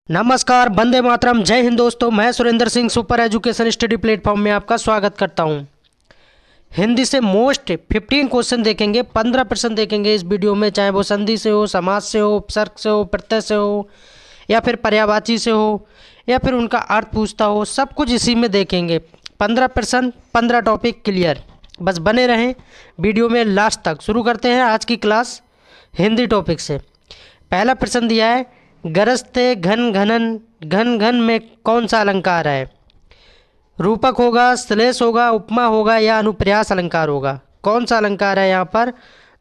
नमस्कार, वंदे मातरम, जय हिंद दोस्तों। मैं Surendra Singh super education study platform में आपका स्वागत करता हूं। हिंदी से मोस्ट 15 क्वेश्चन देखेंगे, 15 प्रश्न देखेंगे इस वीडियो में, चाहे वो संधि से हो, समास से हो, उपसर्ग से हो, प्रत्यय से हो, या फिर पर्यायवाची से हो, या फिर उनका अर्थ पूछता हो, सब कुछ इसी में देखेंगे। 15 प्रश्न, 15 टॉपिक क्लियर। बस बने रहें वीडियो में लास्ट तक। शुरू करते हैं आज की क्लास हिंदी टॉपिक से। पहला प्रश्न दिया है, गरजते घन घनन, घन घन में कौन सा अलंकार है? रूपक होगा, श्लेष होगा, उपमा होगा, या अनुप्रास अलंकार होगा? कौन सा अलंकार है यहाँ पर?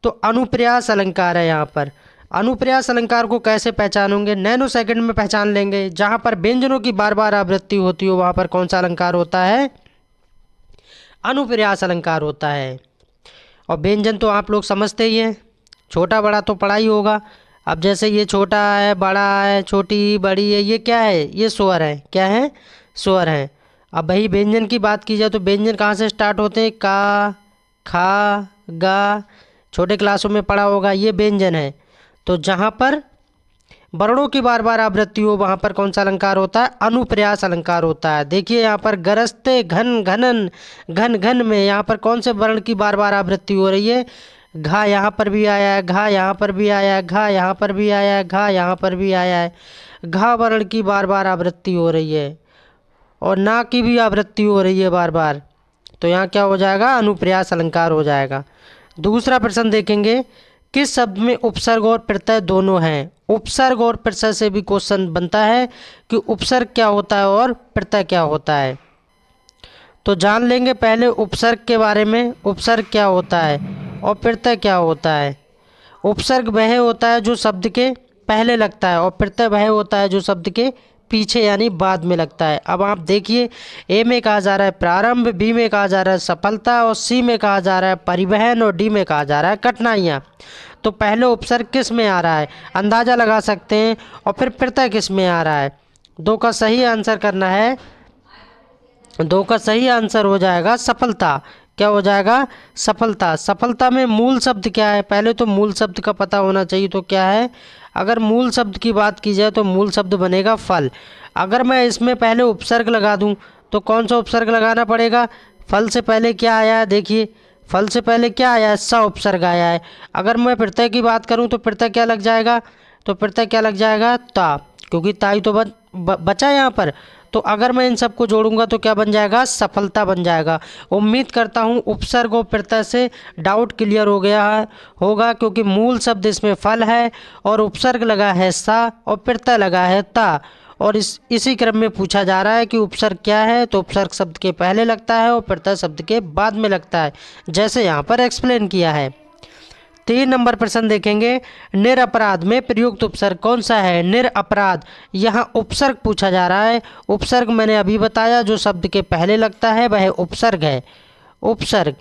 तो अनुप्रास अलंकार है यहाँ पर। अनुप्रास अलंकार को कैसे पहचानोगे? नैनो सेकंड में पहचान लेंगे। जहाँ पर व्यंजनों की बार बार आवृत्ति होती हो वहाँ पर कौन सा अलंकार होता है? अनुप्रास अलंकार होता है। और व्यंजन तो आप लोग समझते ही हैं, छोटा बड़ा तो पढ़ा ही होगा। अब जैसे ये छोटा है, बड़ा है, छोटी बड़ी है, ये क्या है? ये स्वर है। क्या है? स्वर है। अब वही व्यंजन की बात की जाए तो व्यंजन कहाँ से स्टार्ट होते हैं? का, खा, गा, छोटे क्लासों में पढ़ा होगा, ये व्यंजन है। तो जहाँ पर वर्णों की बार बार आवृत्ति हो वहाँ पर कौन सा अलंकार होता है? अनुप्रास अलंकार होता है। देखिए यहाँ पर गरजते घन घनन, घन घन में यहाँ पर कौन से वर्ण की बार बार आवृत्ति हो रही है? घा यहाँ पर भी आया है, घा यहाँ पर भी आया है, घा यहाँ पर भी आया है, घा यहाँ पर भी आया है। घा वर्ण की बार बार आवृत्ति हो रही है और ना की भी आवृत्ति हो रही है बार बार। तो यहाँ क्या हो जाएगा? अनुप्रास अलंकार हो जाएगा। दूसरा प्रश्न देखेंगे, किस शब्द में उपसर्ग और प्रत्यय दोनों हैं? उपसर्ग और प्रत्यय से भी क्वेश्चन बनता है कि उपसर्ग क्या होता है और प्रत्यय क्या होता है। तो जान लेंगे पहले उपसर्ग के बारे में। उपसर्ग क्या होता है और प्रत्यय क्या होता है? उपसर्ग वह होता है जो शब्द के पहले लगता है और प्रत्यय वह होता है जो शब्द के पीछे यानी बाद में लगता है। अब आप देखिए, ए में कहा जा रहा है प्रारंभ, बी में कहा जा रहा है सफलता, और सी में कहा जा रहा है परिवहन, और डी में कहा जा रहा है कठिनाइयाँ। तो पहले उपसर्ग किस में आ रहा है अंदाज़ा लगा सकते हैं, और फिर प्रत्यय किस में आ रहा है। दो का सही आंसर करना है। दो का सही आंसर हो जाएगा सफलता। क्या हो जाएगा? सफलता। सफलता में मूल शब्द क्या है? पहले तो मूल शब्द का पता होना चाहिए। तो क्या है? अगर मूल शब्द की बात की जाए तो मूल शब्द बनेगा फल। अगर मैं इसमें पहले उपसर्ग लगा दूं तो कौन सा उपसर्ग लगाना पड़ेगा? फल से पहले क्या आया है? देखिए, फल से पहले क्या आया है? स उपसर्ग आया है। अगर मैं प्रत्यय की बात करूं तो प्रत्यय क्या लग जाएगा? तो प्रत्यय क्या लग जाएगा? ता, क्योंकि ताई तो बचा यहाँ पर। तो अगर मैं इन सबको जोड़ूंगा तो क्या बन जाएगा? सफलता बन जाएगा। उम्मीद करता हूँ उपसर्ग और प्रत्यय से डाउट क्लियर हो गया है होगा, क्योंकि मूल शब्द इसमें फल है और उपसर्ग लगा है सा और प्रत्यय लगा है ता। और इसी क्रम में पूछा जा रहा है कि उपसर्ग क्या है। तो उपसर्ग शब्द के पहले लगता है और प्रत्यय शब्द के बाद में लगता है, जैसे यहाँ पर एक्सप्लेन किया है। 3 नंबर प्रश्न देखेंगे, निरपराध में प्रयुक्त उपसर्ग कौन सा है? निरपराध, यहाँ उपसर्ग पूछा जा रहा है। उपसर्ग मैंने अभी बताया, जो शब्द के पहले लगता है वह उपसर्ग है। उपसर्ग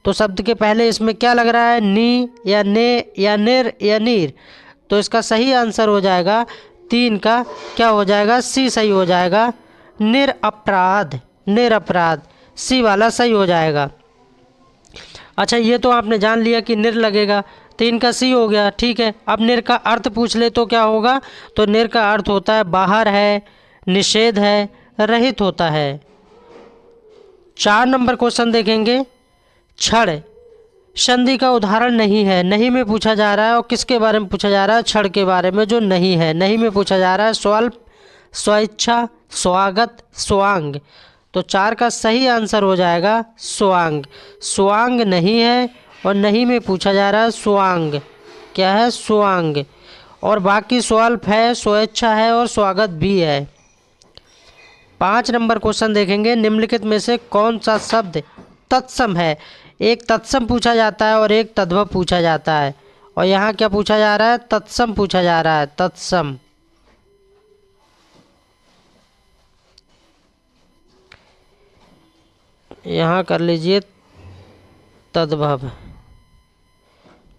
तो शब्द के पहले इसमें क्या लग रहा है? नी या ने या निर या नीर। तो इसका सही आंसर हो जाएगा 3 का क्या हो जाएगा? सी सही हो जाएगा। निरपराध, निरपराध सी वाला सही हो जाएगा। अच्छा, ये तो आपने जान लिया कि निर लगेगा, 3 का सी हो गया। ठीक है, अब निर का अर्थ पूछ ले तो क्या होगा? तो निर का अर्थ होता है बाहर है, निषेध है, रहित होता है। 4 नंबर क्वेश्चन देखेंगे, क्षण संधि का उदाहरण नहीं है। नहीं में पूछा जा रहा है, और किसके बारे में पूछा जा रहा है? क्षण के बारे में, जो नहीं है। नहीं में पूछा जा रहा है स्वल्प, स्वेच्छा, स्वागत, स्वांग। तो 4 का सही आंसर हो जाएगा स्वांग। स्वांग नहीं है और नहीं में पूछा जा रहा है स्वांग। क्या है? स्वांग। और बाकी स्वल्प है, स्वेच्छा है और स्वागत भी है। 5 नंबर क्वेश्चन देखेंगे, निम्नलिखित में से कौन सा शब्द तत्सम है? एक तत्सम पूछा जाता है और एक तद्भव पूछा जाता है। और यहाँ क्या पूछा जा रहा है? तत्सम पूछा जा रहा है। तत्सम। यहाँ कर लीजिए तद्भव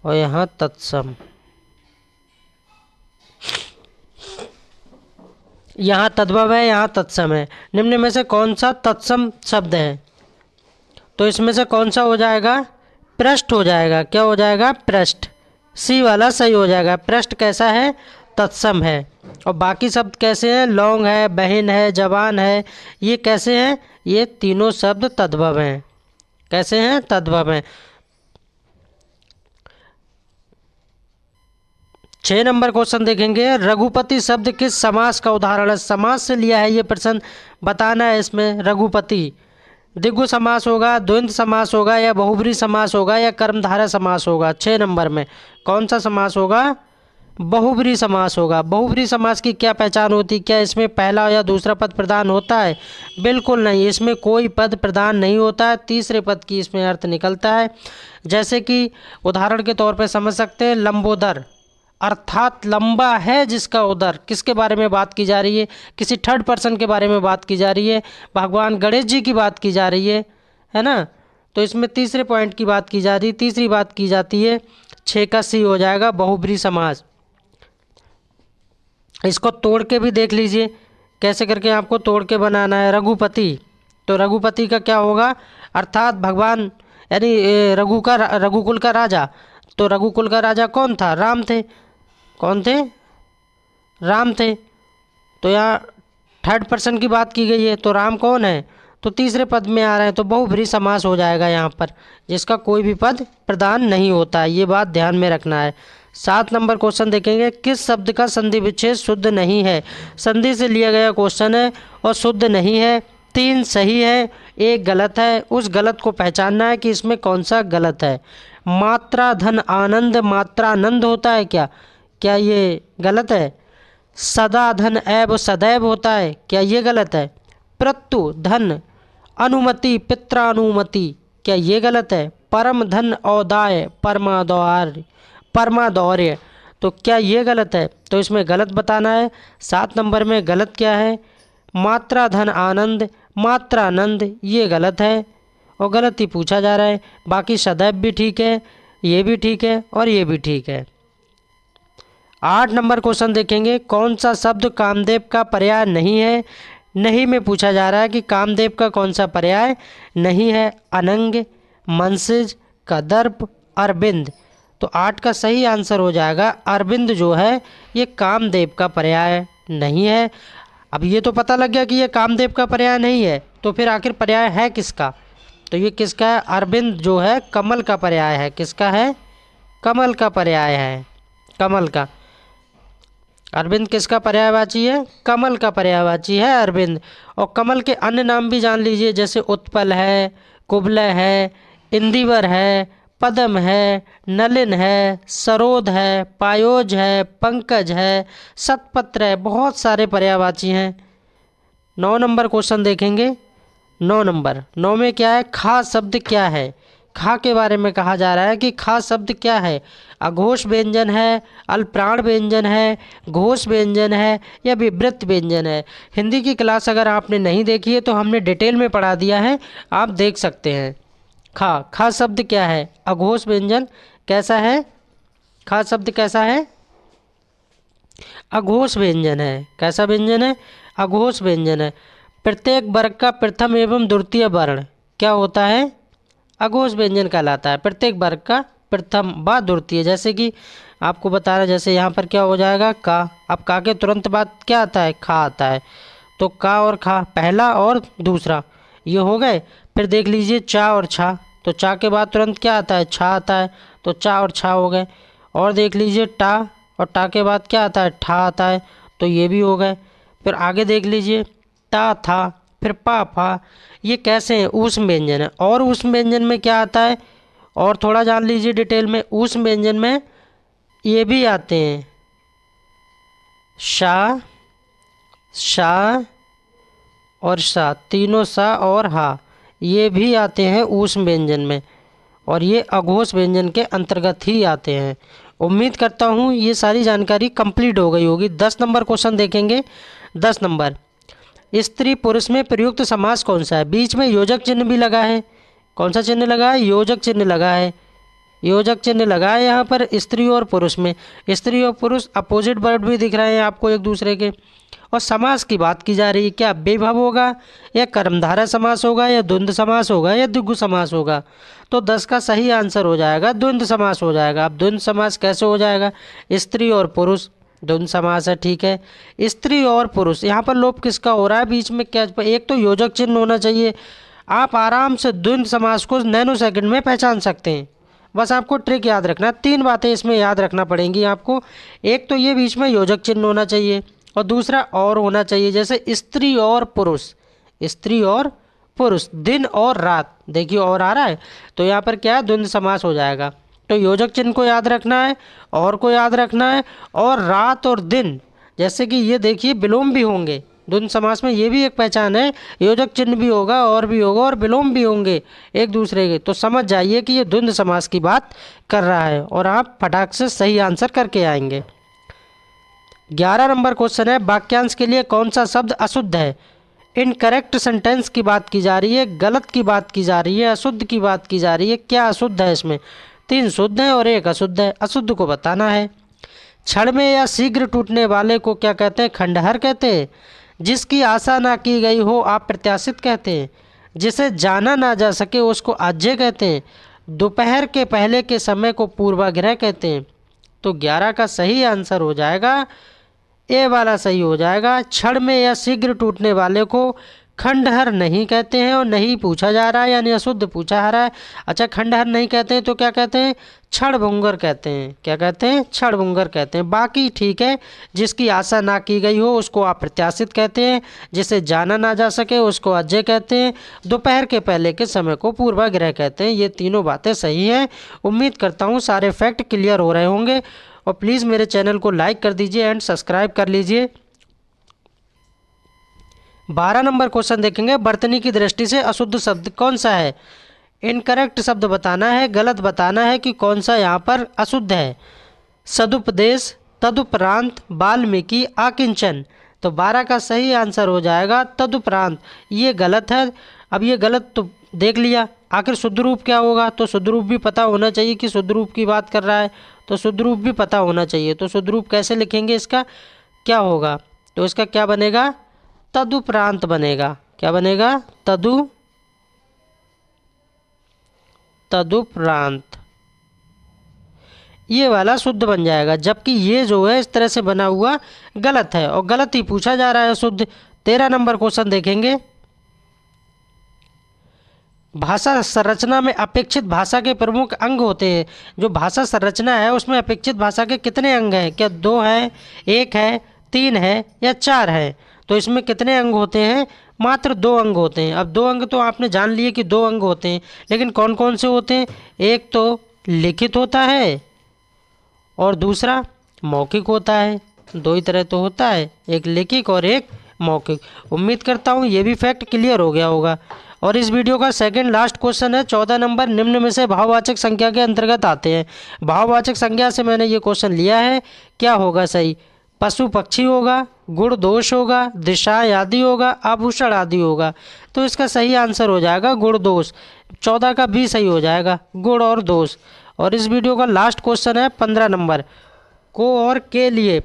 और यहाँ तत्सम। यहाँ तद्भव है, यहाँ तत्सम है। निम्न में से कौन सा तत्सम शब्द है? तो इसमें से कौन सा हो जाएगा? पृष्ठ हो जाएगा। क्या हो जाएगा? पृष्ठ। सी वाला सही हो जाएगा। पृष्ठ कैसा है? तत्सम है। और बाकी शब्द कैसे हैं? लौंग है, बहन है, जवान है, ये कैसे हैं? ये तीनों शब्द तद्भव हैं। कैसे हैं? तद्भव हैं। 6 नंबर क्वेश्चन देखेंगे, रघुपति शब्द किस समास का उदाहरण है? समास से लिया है ये प्रश्न, बताना है इसमें। रघुपति द्विगु समास होगा, द्वंद्व समास होगा, या बहुब्री समास होगा, या कर्मधारय समास होगा? 6 नंबर में कौन सा समास होगा? बहुब्री समास होगा। बहुब्री समास की क्या पहचान होती? क्या इसमें पहला या दूसरा पद प्रदान होता है? बिल्कुल नहीं, इसमें कोई पद प्रदान नहीं होता है, तीसरे पद की इसमें अर्थ निकलता है। जैसे कि उदाहरण के तौर पर समझ सकते हैं, लंबोदर अर्थात लंबा है जिसका उदर। किसके बारे में बात की जा रही है? किसी थर्ड पर्सन के बारे में बात की जा रही है, भगवान गणेश जी की बात की जा रही है ना। तो इसमें तीसरे पॉइंट की बात की जा रही है, तीसरी बात की जाती है। 6 का सी हो जाएगा बहुब्री समास। इसको तोड़ के भी देख लीजिए कैसे करके आपको तोड़ के बनाना है। रघुपति, तो रघुपति का क्या होगा? अर्थात भगवान यानी रघुकुल का राजा। तो रघुकुल का राजा कौन था? राम थे। कौन थे? राम थे। तो यहाँ थर्ड पर्सन की बात की गई है, तो राम कौन है? तो तीसरे पद में आ रहे हैं, तो बहुब्री समास हो जाएगा यहाँ पर, जिसका कोई भी पद प्रदान नहीं होता है। ये बात ध्यान में रखना है। 7 नंबर क्वेश्चन देखेंगे, किस शब्द का संधि विच्छेद शुद्ध नहीं है? संधि से लिया गया क्वेश्चन है और शुद्ध नहीं है। 3 सही है, 1 गलत है। उस गलत को पहचानना है कि इसमें कौन सा गलत है। मात्रा धन आनंद मात्रानंद होता है क्या? क्या ये गलत है? सदा धन ऐब सदैव होता है, क्या ये गलत है? प्रत्यु धन अनुमति पित्रानुमति, क्या ये गलत है? परम धन औदाय परमादौर्य, तो क्या ये गलत है? तो इसमें गलत बताना है। 7 नंबर में गलत क्या है? मात्रा धन आनंद मात्रानंद, ये गलत है और गलत ही पूछा जा रहा है। बाकी सदैव भी ठीक है, ये भी ठीक है और ये भी ठीक है। 8 नंबर क्वेश्चन देखेंगे, कौन सा शब्द कामदेव का पर्याय नहीं है? नहीं में पूछा जा रहा है कि कामदेव का कौन सा पर्याय नहीं है? अनंग, मनसिज, कदर्प, अरविंद। तो 8 का सही आंसर हो जाएगा अरविंद जो है ये कामदेव का पर्याय नहीं है। अब ये तो पता लग गया कि ये कामदेव का पर्याय नहीं है, तो फिर आखिर पर्याय है किसका? तो ये किसका है? अरविंद जो है कमल का पर्याय है। किसका है? कमल का पर्याय है, कमल का। अरविंद किसका पर्यायवाची है? कमल का पर्यायवाची है अरविंद। और कमल के अन्य नाम भी जान लीजिए, जैसे उत्पल है, कुबलय है, इंदिवर है, पद्म है, नलिन है, सरोद है, पायोज है, पंकज है, सतपत्र है, बहुत सारे पर्यायवाची हैं। 9 नंबर क्वेश्चन देखेंगे। 9 नंबर, 9 में क्या है? खा शब्द क्या है? खा के बारे में कहा जा रहा है कि खा शब्द क्या है? अघोष व्यंजन है, अल्पप्राण व्यंजन है, घोष व्यंजन है, या विवृत व्यंजन है? हिंदी की क्लास अगर आपने नहीं देखी है तो हमने डिटेल में पढ़ा दिया है, आप देख सकते हैं। खा शब्द क्या है? अघोष व्यंजन। कैसा है? खा शब्द कैसा है? अघोष व्यंजन है। कैसा व्यंजन है? अघोष व्यंजन है। प्रत्येक वर्ग का प्रथम एवं द्वितीय वर्ण क्या होता है? अघोष व्यंजन कहलाता है। प्रत्येक वर्ग का प्रथम व द्वितीय, जैसे कि आपको बता रहा, जैसे यहाँ पर क्या हो जाएगा? का। अब का के तुरंत बाद क्या आता है? खा आता है। तो का और खा, पहला और दूसरा, ये हो गए। फिर देख लीजिए चा और छा, तो चा के बाद तुरंत क्या आता है? छा आता है, तो चा और छा हो गए। और देख लीजिए टा, और टा के बाद क्या आता है? ठा आता है, तो ये भी हो गए। फिर आगे देख लीजिए ता था, फिर पा फा, ये कैसे हैं? ऊष्म व्यंजन है। और ऊष्म व्यंजन में क्या आता है? और थोड़ा जान लीजिए डिटेल में। ऊष्म व्यंजन में ये भी आते हैं, शा, शा और सा, तीनों सा और हा, ये भी आते हैं ऊष्म व्यंजन में, और ये अघोष व्यंजन के अंतर्गत ही आते हैं। उम्मीद करता हूँ ये सारी जानकारी कंप्लीट हो गई होगी। 10 नंबर क्वेश्चन देखेंगे। 10 नंबर, स्त्री पुरुष में प्रयुक्त समास कौन सा है? बीच में योजक चिन्ह भी लगा है। कौन सा चिन्ह लगा है? योजक चिन्ह लगा है। योजक चिन्ह लगा है यहाँ पर स्त्री और पुरुष में। स्त्री और पुरुष अपोजिट वर्ड भी दिख रहे हैं आपको एक दूसरे के। और समास की बात की जा रही है, क्या बेभव होगा, या कर्मधारय समास होगा, या द्वंद्व समास होगा, या द्विगु समास होगा? तो 10 का सही आंसर हो जाएगा द्वंद्व समास हो जाएगा। अब द्वंद्व समास कैसे हो जाएगा? स्त्री और पुरुष, द्वंद्व समास है, ठीक है। स्त्री और पुरुष, यहाँ पर लोप किसका हो रहा है, बीच में क्या, एक तो योजक चिन्ह होना चाहिए। आप आराम से द्वंद्व समास को नैनो सेकंड में पहचान सकते हैं। बस आपको ट्रिक याद रखना, 3 बातें इसमें याद रखना पड़ेंगी आपको। एक तो ये बीच में योजक चिन्ह होना चाहिए, और दूसरा और होना चाहिए, जैसे स्त्री और पुरुष, स्त्री और पुरुष, दिन और रात, देखिए और आ रहा है, तो यहाँ पर क्या है, द्वंद्व समास हो जाएगा। तो योजक चिन्ह को याद रखना है, और को याद रखना है, और रात और दिन, जैसे कि ये देखिए विलोम भी होंगे द्वंद्व समास में, ये भी एक पहचान है, योजक चिन्ह भी होगा और भी होगा और विलोम भी होंगे एक दूसरे के, तो समझ जाइए कि ये द्वंद्व समास की बात कर रहा है, और आप फटाक से सही आंसर करके आएंगे। 11 नंबर क्वेश्चन है, वाक्यांश के लिए कौन सा शब्द अशुद्ध है। इनकरेक्ट सेंटेंस की बात की जा रही है, गलत की बात की जा रही है, अशुद्ध की बात की जा रही है, क्या अशुद्ध है इसमें। 3 शुद्ध है और 1 अशुद्ध है, अशुद्ध को बताना है। क्षण में या शीघ्र टूटने वाले को क्या कहते हैं, खंडहर कहते हैं। जिसकी आशा ना की गई हो आप प्रत्याशित कहते हैं। जिसे जाना ना जा सके उसको आज्य कहते हैं। दोपहर के पहले के समय को पूर्वाग्रह कहते हैं। तो 11 का सही आंसर हो जाएगा, ए वाला सही हो जाएगा। क्षण में या शीघ्र टूटने वाले को खंडहर नहीं कहते हैं, और नहीं पूछा जा रहा है, यानी अशुद्ध पूछा जा रहा है। अच्छा, खंडहर नहीं कहते हैं तो क्या कहते हैं, क्षणभंगुर कहते हैं। क्या कहते हैं, क्षणभंगुर कहते हैं। बाकी ठीक है, जिसकी आशा ना की गई हो उसको अप्रत्याशित कहते हैं। जिसे जाना ना जा सके उसको अजय कहते हैं। दोपहर के पहले के समय को पूर्वाग्रह कहते हैं। ये तीनों बातें सही हैं। उम्मीद करता हूँ सारे फैक्ट क्लियर हो रहे होंगे, और प्लीज़ मेरे चैनल को लाइक कर दीजिए एंड सब्सक्राइब कर लीजिए। 12 नंबर क्वेश्चन देखेंगे, वर्तनी की दृष्टि से अशुद्ध शब्द कौन सा है। इनकरेक्ट शब्द बताना है, गलत बताना है कि कौन सा यहाँ पर अशुद्ध है। सदुपदेश, तदुपरांत, वाल्मीकि, आकिंचन। तो 12 का सही आंसर हो जाएगा तदुपरांत। ये गलत है। अब ये गलत तो देख लिया, आखिर शुद्ध रूप क्या होगा, तो शुद्ध रूप भी पता होना चाहिए कि शुद्ध रूप की बात कर रहा है, तो शुद्ध रूप भी पता होना चाहिए। तो शुद्ध रूप कैसे लिखेंगे, इसका क्या होगा, तो इसका क्या बनेगा, तदुपरांत बनेगा। क्या बनेगा, तदुपरांत, ये वाला शुद्ध बन जाएगा। जबकि ये जो है इस तरह से बना हुआ गलत है, और गलत ही पूछा जा रहा है शुद्ध। 13 नंबर क्वेश्चन देखेंगे, भाषा संरचना में अपेक्षित भाषा के प्रमुख अंग होते हैं। जो भाषा संरचना है उसमें अपेक्षित भाषा के कितने अंग हैं, क्या 2 हैं, 1 है, 3 है या 4 है। तो इसमें कितने अंग होते हैं, मात्र 2 अंग होते हैं। अब 2 अंग तो आपने जान लिए कि 2 अंग होते हैं, लेकिन कौन कौन से होते हैं, एक तो लिखित होता है और दूसरा मौखिक होता है। 2 ही तरह तो होता है, एक लिखित और एक मौखिक। उम्मीद करता हूँ ये भी फैक्ट क्लियर हो गया होगा। और इस वीडियो का सेकंड लास्ट क्वेश्चन है, 14 नंबर, निम्न में से भाववाचक संज्ञा के अंतर्गत आते हैं। भाववाचक संज्ञा से मैंने ये क्वेश्चन लिया है, क्या होगा सही, पशु पक्षी होगा, गुण दोष होगा, दिशा आदि होगा, आभूषण आदि होगा। तो इसका सही आंसर हो जाएगा गुण दोष। 14 का भी सही हो जाएगा, गुण और दोष। और इस वीडियो का लास्ट क्वेश्चन है 15 नंबर, को और के लिए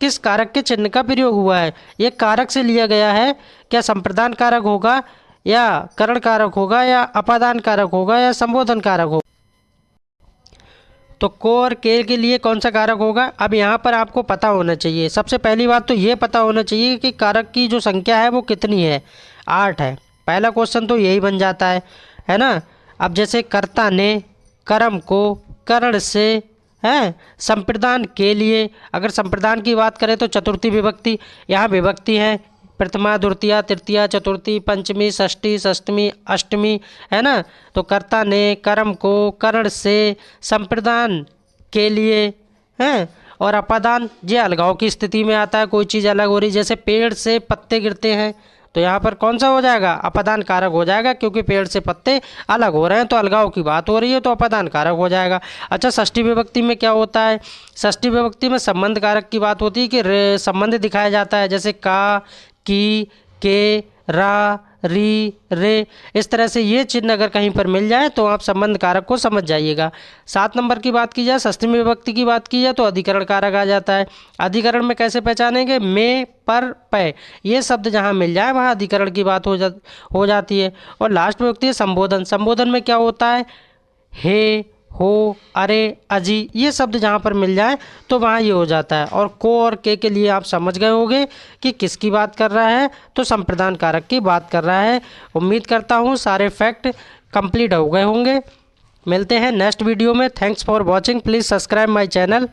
किस कारक के चिन्ह का प्रयोग हुआ है। ये कारक से लिया गया है, क्या संप्रदान कारक होगा या करण कारक होगा या अपादान कारक होगा या संबोधन कारक होगा। तो को और के लिए कौन सा कारक होगा। अब यहाँ पर आपको पता होना चाहिए, सबसे पहली बात तो ये पता होना चाहिए कि कारक की जो संख्या है वो कितनी है, 8 है। पहला क्वेश्चन तो यही बन जाता है ना। अब जैसे कर्ता ने, कर्म को, करण से, है संप्रदान के लिए। अगर संप्रदान की बात करें तो चतुर्थी विभक्ति, यहाँ विभक्ति है, प्रथमा, द्वितीया, तृतीया, चतुर्थी, पंचमी, षष्ठी, सप्तमी, अष्टमी, है ना। तो कर्ता ने, कर्म को, करण से, संप्रदान के लिए, हैं, और अपादान ये अलगाव की स्थिति में आता है, कोई चीज़ अलग हो रही, जैसे पेड़ से पत्ते गिरते हैं, तो यहाँ पर कौन सा हो जाएगा, अपादान कारक हो जाएगा, क्योंकि पेड़ से पत्ते अलग हो रहे हैं, तो अलगाव की बात हो रही है, तो अपादान कारक हो जाएगा। अच्छा, षष्ठी विभक्ति में क्या होता है, षष्ठी विभक्ति में संबंध कारक की बात होती है कि संबंध दिखाया जाता है, जैसे का, की, के, रा, री, रे, इस तरह से ये चिन्ह अगर कहीं पर मिल जाए तो आप संबंध कारक को समझ जाइएगा। 7 नंबर की बात की जाए, षष्ठी विभक्ति की बात की जाए तो अधिकरण कारक आ जाता है। अधिकरण में कैसे पहचानेंगे, में, पर, पै, ये शब्द जहाँ मिल जाए वहाँ अधिकरण की बात हो जाती है। और लास्ट में होती है संबोधन। संबोधन में क्या होता है, हे, हो, अरे, अजी ये शब्द जहाँ पर मिल जाए तो वहाँ ये हो जाता है। और को और के लिए आप समझ गए होंगे कि किसकी बात कर रहा है, तो संप्रदान कारक की बात कर रहा है। उम्मीद करता हूँ सारे फैक्ट कंप्लीट हो गए होंगे। मिलते हैं नेक्स्ट वीडियो में। Thanks for watching, please subscribe my channel.